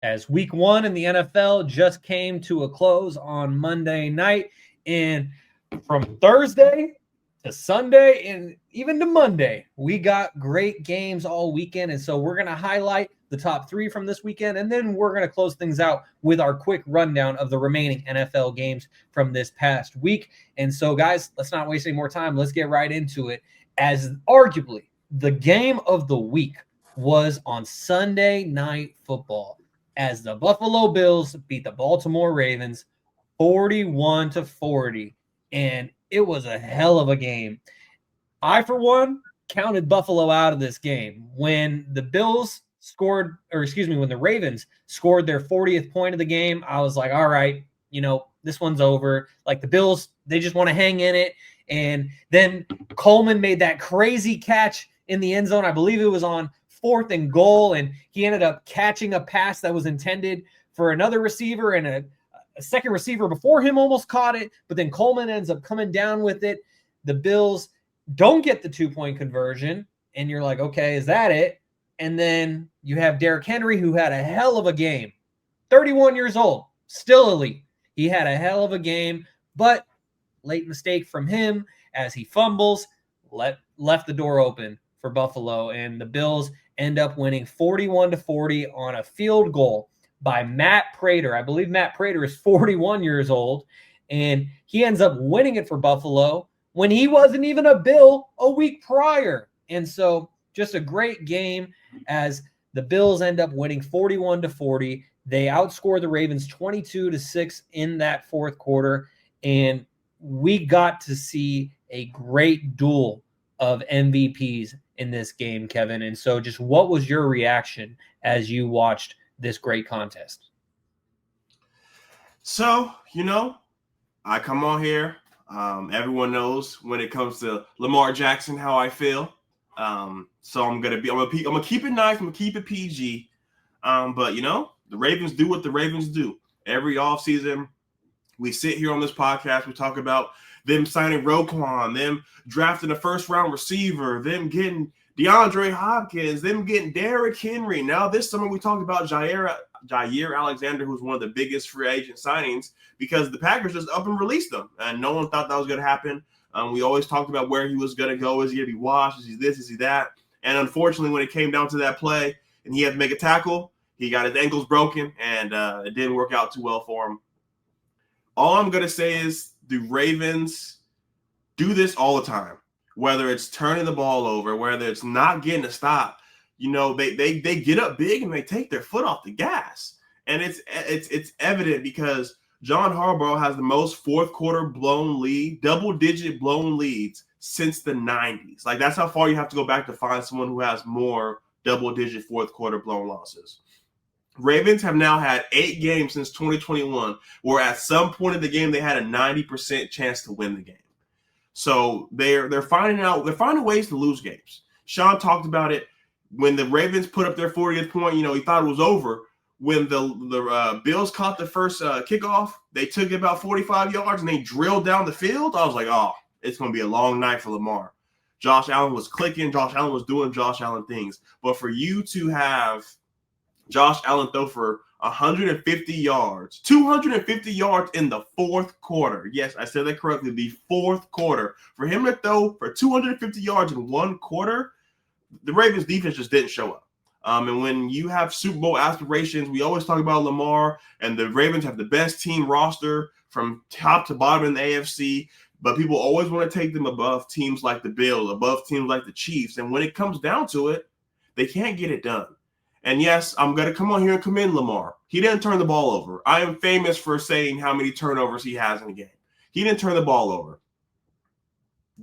as week 1 in the NFL just came to a close on Monday night. And from Thursday to Sunday and even to Monday, we got great games all weekend. And so we're going to highlight the top 3 from this weekend, and then we're going to close things out with our quick rundown of the remaining NFL games from this past week. And so, guys, let's not waste any more time. Let's get right into it, as arguably the game of the week was on Sunday Night Football, as the Buffalo Bills beat the Baltimore Ravens 41-40. And it was a hell of a game. I, for one, counted Buffalo out of this game. When the Bills scored, or excuse me, when the Ravens scored their 40th point of the game, I was like, all right, this one's over. Like, the Bills, they just want to hang in it. And then Coleman made that crazy catch in the end zone. I believe it was on 4th and goal, and he ended up catching a pass that was intended for another receiver, and a second receiver before him almost caught it, but then Coleman ends up coming down with it. The Bills don't get the 2-point conversion, and you're like, okay, is that it? And then you have Derrick Henry, who had a hell of a game. 31 years old, still elite. He had a hell of a game, but late mistake from him as he fumbles, left the door open for Buffalo, and the Bills end up winning 41-40 on a field goal by Matt Prater. I believe Matt Prater is 41 years old, and he ends up winning it for Buffalo when he wasn't even a Bill a week prior. And so just a great game as the Bills end up winning 41-40. They outscore the Ravens 22-6 in that fourth quarter, and we got to see a great duel of MVPs in this game, Kevin. And so just what was your reaction as you watched this great contest? So, I come on here. Everyone knows when it comes to Lamar Jackson how I feel. So I'm gonna keep it nice. I'm gonna keep it PG. But the Ravens do what the Ravens do. Every offseason, we sit here on this podcast. We talk about them signing Roquan, them drafting a first-round receiver, them getting DeAndre Hopkins, them getting Derrick Henry. Now this summer we talked about Jair Alexander, who's one of the biggest free agent signings, because the Packers just up and released him, and no one thought that was going to happen. We always talked about where he was going to go. Is he going to be washed? Is he this? Is he that? And unfortunately, when it came down to that play and he had to make a tackle, he got his ankles broken, and it didn't work out too well for him. All I'm going to say is the Ravens do this all the time, whether it's turning the ball over, whether it's not getting a stop. They get up big and they take their foot off the gas. And it's evident because John Harbaugh has the most fourth quarter blown lead, double-digit blown leads since the 90s. Like, that's how far you have to go back to find someone who has more double-digit fourth quarter blown losses. Ravens have now had 8 games since 2021 where at some point in the game they had a 90% chance to win the game. So they're finding ways to lose games. Shaun talked about it when the Ravens put up their 40th point. He thought it was over. When the Bills caught the first kickoff, they took about 45 yards and they drilled down the field. I was like, oh, it's going to be a long night for Lamar. Josh Allen was clicking. Josh Allen was doing Josh Allen things. But for you to have Josh Allen throw for 150 yards, 250 yards in the fourth quarter. Yes, I said that correctly. The fourth quarter. For him to throw for 250 yards in one quarter, the Ravens defense just didn't show up. And when you have Super Bowl aspirations, we always talk about Lamar, and the Ravens have the best team roster from top to bottom in the AFC, but people always want to take them above teams like the Bills, above teams like the Chiefs. And when it comes down to it, they can't get it done. And yes, I'm going to come on here and commend Lamar. He didn't turn the ball over. I am famous for saying how many turnovers he has in a game. He didn't turn the ball over.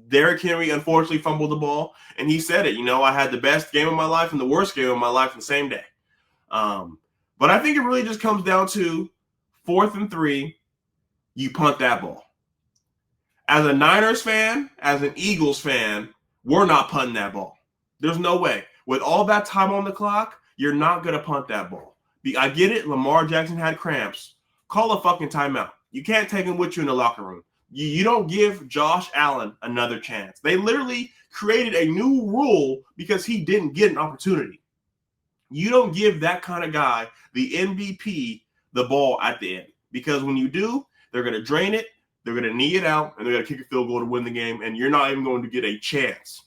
Derrick Henry unfortunately fumbled the ball, and he said it. I had the best game of my life and the worst game of my life in the same day. But I think it really just comes down to 4th and 3, you punt that ball. As a Niners fan, as an Eagles fan, we're not punting that ball. There's no way. With all that time on the clock, you're not going to punt that ball. I get it. Lamar Jackson had cramps. Call a fucking timeout. You can't take him with you in the locker room. You don't give Josh Allen another chance. They literally created a new rule because he didn't get an opportunity. You don't give that kind of guy, the MVP, the ball at the end. Because when you do, they're going to drain it, they're going to knee it out, and they're going to kick a field goal to win the game, and you're not even going to get a chance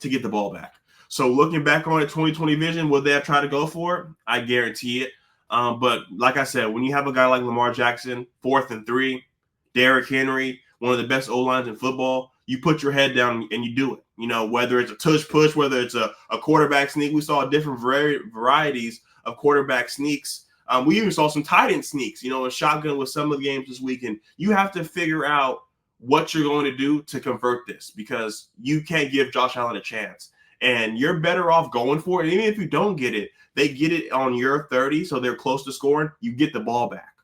to get the ball back. So looking back on it, 2020 vision, would they have tried to go for it? I guarantee it. But like I said, when you have a guy like Lamar Jackson, 4th and 3, Derrick Henry, one of the best O-lines in football, you put your head down and you do it. You know, whether it's a tush push, whether it's a quarterback sneak. We saw different varieties of quarterback sneaks. We even saw some tight end sneaks, you know, in shotgun with some of the games this weekend. You have to figure out what you're going to do to convert this, because you can't give Josh Allen a chance. And you're better off going for it. And even if you don't get it, they get it on your 30, so they're close to scoring. You get the ball back.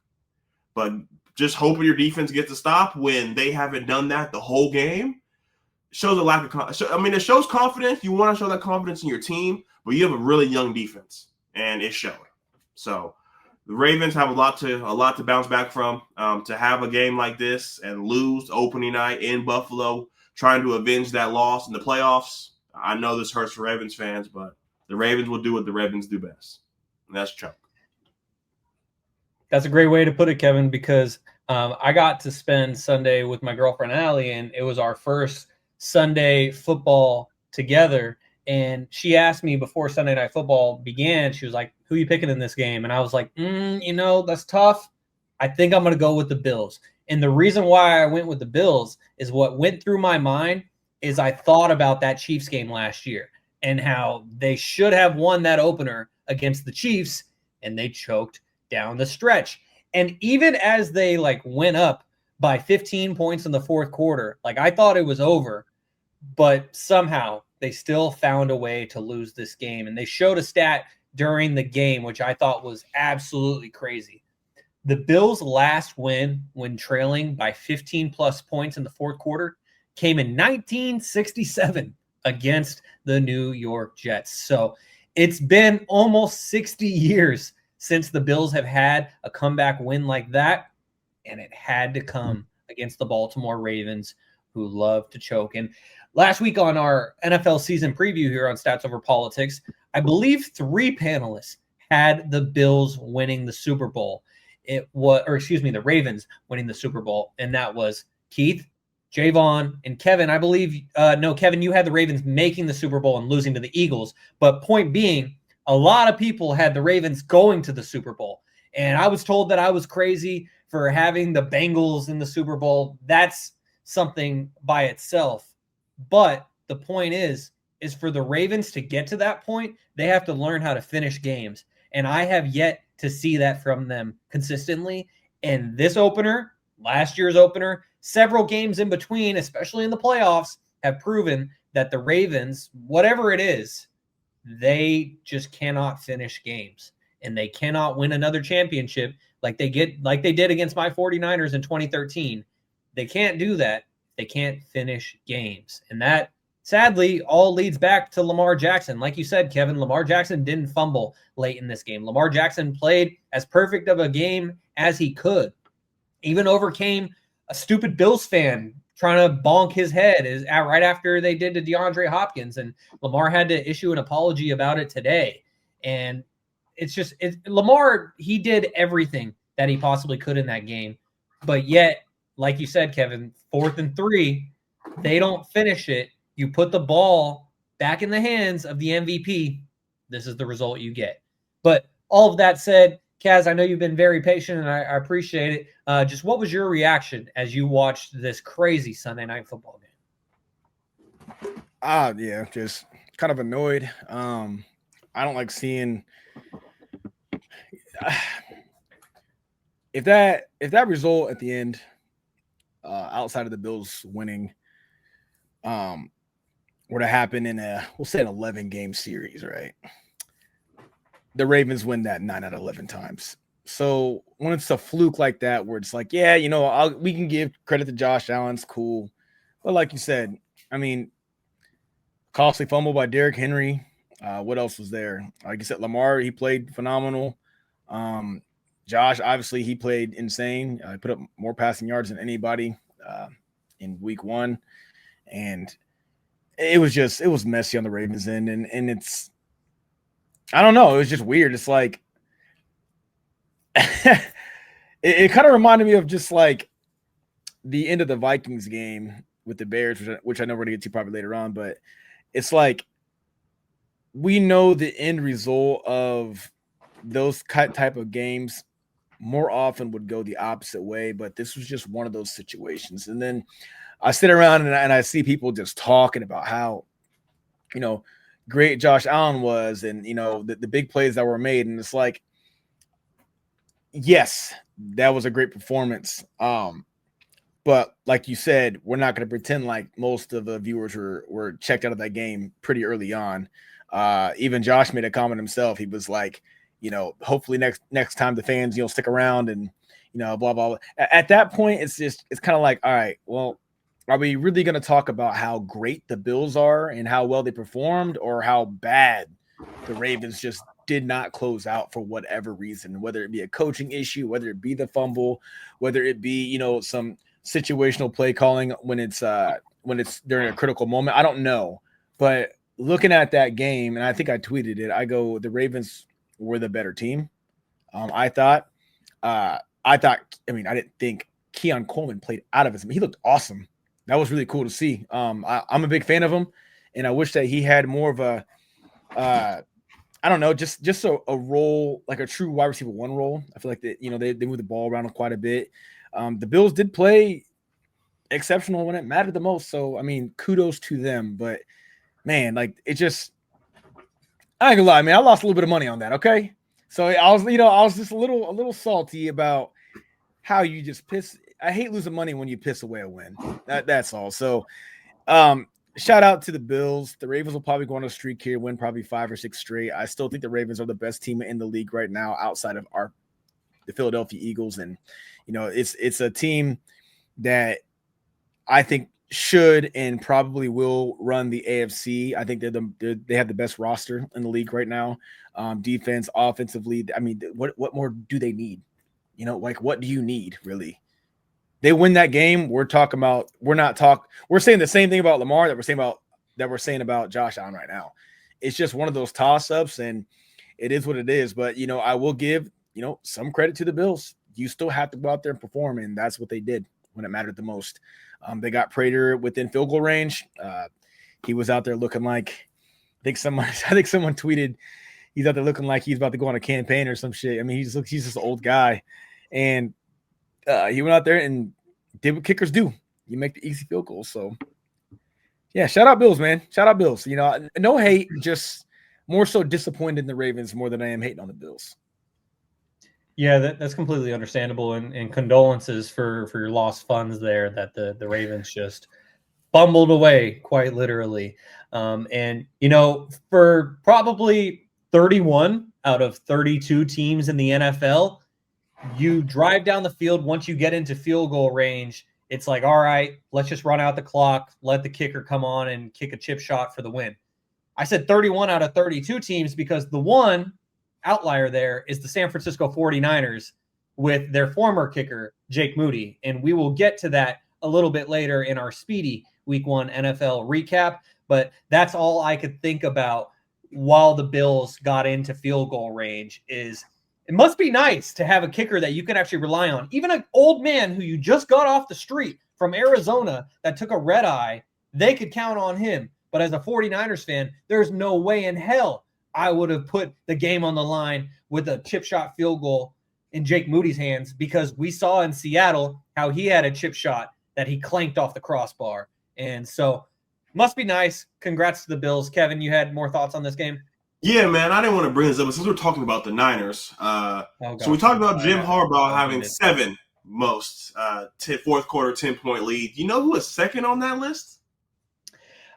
But just hoping your defense gets a stop when they haven't done that the whole game shows a lack of confidence. I mean, it shows confidence. You want to show that confidence in your team, but you have a really young defense, and it's showing. So the Ravens have a lot to bounce back from. To have a game like this and lose opening night in Buffalo, trying to avenge that loss in the playoffs. I know this hurts for Ravens fans, but the Ravens will do what the Ravens do best, and that's choke. That's a great way to put it, Kevin, because I got to spend Sunday with my girlfriend, Allie, and it was our first Sunday football together. And she asked me before Sunday Night Football began, she was like, who are you picking in this game? And I was like, you know, that's tough. I think I'm going to go with the Bills. And the reason why I went with the Bills is what went through my mind is I thought about that Chiefs game last year and how they should have won that opener against the Chiefs, and they choked down the stretch. And even as they went up by 15 points in the fourth quarter, I thought it was over, but somehow they still found a way to lose this game. And they showed a stat during the game, which I thought was absolutely crazy. The Bills' last win when trailing by 15 plus points in the fourth quarter came in 1967 against the New York Jets. So it's been almost 60 years since the Bills have had a comeback win like that, and it had to come against the Baltimore Ravens, who love to choke. And last week on our NFL season preview here on Stats Over Politics, I believe 3 panelists had the Bills winning the Super Bowl. The Ravens winning the Super Bowl, and that was Keith, Jaevon, and Kevin. I believe, no, Kevin, you had the Ravens making the Super Bowl and losing to the Eagles. But point being, a lot of people had the Ravens going to the Super Bowl. And I was told that I was crazy for having the Bengals in the Super Bowl. That's something by itself. But the point is for the Ravens to get to that point, they have to learn how to finish games. And I have yet to see that from them consistently. And this opener, last year's opener, several games in between, especially in the playoffs, have proven that the Ravens, whatever it is, they just cannot finish games, and they cannot win another championship like they did against my 49ers in 2013. They can't do that. They can't finish games. And that sadly all leads back to Lamar Jackson. Like you said, Kevin, Lamar Jackson didn't fumble late in this game. Lamar Jackson played as perfect of a game as he could. Even overcame a stupid Bills fan trying to bonk his head right after they did to DeAndre Hopkins. And Lamar had to issue an apology about it today. And Lamar, he did everything that he possibly could in that game. But yet, like you said, Kevin, 4th and 3, they don't finish it. You put the ball back in the hands of the MVP. This is the result you get. But all of that said, Kaz, I know you've been very patient, and I appreciate it. Just what was your reaction as you watched this crazy Sunday Night Football game? Yeah, just kind of annoyed. I don't like seeing if that result at the end, outside of the Bills winning, were to happen in we'll say an 11-game series, right? The Ravens win that 9 out of 11 times. So when it's a fluke like that, where it's like, yeah, we can give credit to Josh Allen, it's cool. But like you said, I mean, costly fumble by Derrick Henry. What else was there? Like you said, Lamar, he played phenomenal. Josh, obviously, he played insane. He put up more passing yards than anybody in week 1. And it was messy on the Ravens end. And I don't know. It was just weird. It's like it kind of reminded me of just like the end of the Vikings game with the Bears, which I know we're going to get to probably later on, but it's like we know the end result of those type of games more often would go the opposite way, but this was just one of those situations. And then I sit around and I see people just talking about how, great Josh Allen was and, the big plays that were made. And it's like, yes, that was a great performance. But like you said, we're not going to pretend like most of the viewers were checked out of that game pretty early on. Even Josh made a comment himself. He was like, hopefully next time the fans, stick around and, blah, blah, blah. At that point, it's kind of like, all right, well, are we really going to talk about how great the Bills are and how well they performed or how bad the Ravens just did not close out for whatever reason, whether it be a coaching issue, whether it be the fumble, whether it be, some situational play calling when it's during a critical moment. I don't know. But looking at that game, and I think I tweeted it, I go, the Ravens were the better team. I didn't think Keon Coleman played out of his. He looked awesome. That was really cool to see. I'm a big fan of him, and I wish that he had more of a, I don't know, just a role, like a true wide receiver one role. I feel like that, they moved the ball around quite a bit. The Bills did play exceptional when it mattered the most. So, I mean, kudos to them. But, man, like, it just – I ain't gonna lie, man. I lost a little bit of money on that, okay? So, I was just a little salty about how you just piss – I hate losing money when you piss away a win. That's all. So, shout out to the Bills. The Ravens will probably go on a streak here, win probably 5 or 6 straight. I still think the Ravens are the best team in the league right now outside of the Philadelphia Eagles. And, it's a team that I think should and probably will run the AFC. I think they have the best roster in the league right now. Defense, offensively. I mean, what more do they need? What do you need really? They win that game. We're saying the same thing about Lamar that we're saying about Josh Allen right now. It's just one of those toss-ups, and it is what it is. But I will give some credit to the Bills. You still have to go out there and perform, and that's what they did when it mattered the most. They got Prater within field goal range. He was out there looking like I think someone tweeted he's out there looking like he's about to go on a campaign or some shit. I mean, he's just an old guy, and he went out there and did what kickers do. You make the easy field goal. So, yeah, shout out Bills, man. Shout out Bills. No hate, just more so disappointed in the Ravens more than I am hating on the Bills. Yeah, that's completely understandable, and condolences for your lost funds there that the Ravens just bumbled away, quite literally. And for probably 31 out of 32 teams in the NFL, you drive down the field. Once you get into field goal range, it's like, all right, let's just run out the clock, let the kicker come on and kick a chip shot for the win. I said 31 out of 32 teams because the one outlier there is the San Francisco 49ers with their former kicker, Jake Moody. And we will get to that a little bit later in our speedy Week 1 NFL recap. But that's all I could think about while the Bills got into field goal range is it must be nice to have a kicker that you can actually rely on. Even an old man who you just got off the street from Arizona that took a red eye, they could count on him. But as a 49ers fan, there's no way in hell I would have put the game on the line with a chip shot field goal in Jake Moody's hands because we saw in Seattle how he had a chip shot that he clanked off the crossbar. And so must be nice. Congrats to the Bills. Kevin, you had more thoughts on this game? Yeah, man, I didn't want to bring this up, but since we're talking about the Niners, so we talked about Jim Harbaugh having 7 most fourth quarter 10-point lead. You know who is second on that list?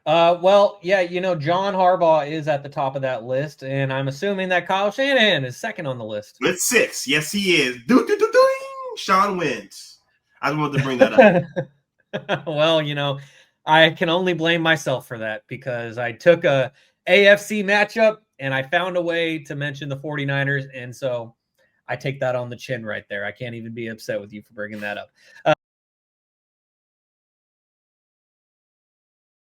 Well, yeah, John Harbaugh is at the top of that list, and I'm assuming that Kyle Shanahan is second on the list. It's 6. Yes, he is. Shaun wins. I just wanted to bring that up. Well, I can only blame myself for that because I took a AFC matchup and I found a way to mention the 49ers, and so I take that on the chin right there. I can't even be upset with you for bringing that up.